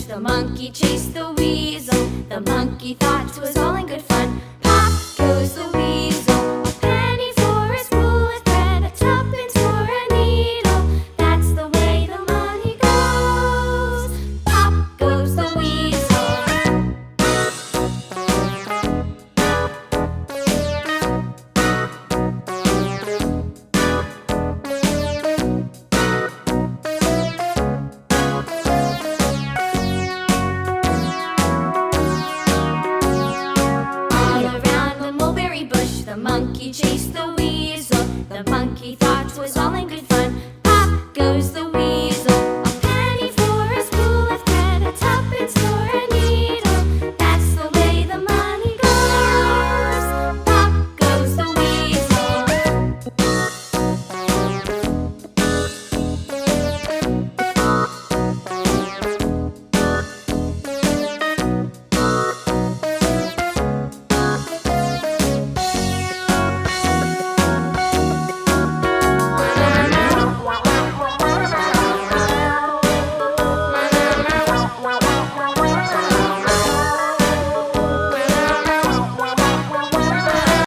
The monkey chased the weasel. The monkey thought 'twas all in good fun. Pop goes the weasel. A penny for a spool of thread, a tuppence for a needle. That's the way the money goes. Pop goes the weasel. The monkey chased the weasel. The monkey thought 'twas all in good fun.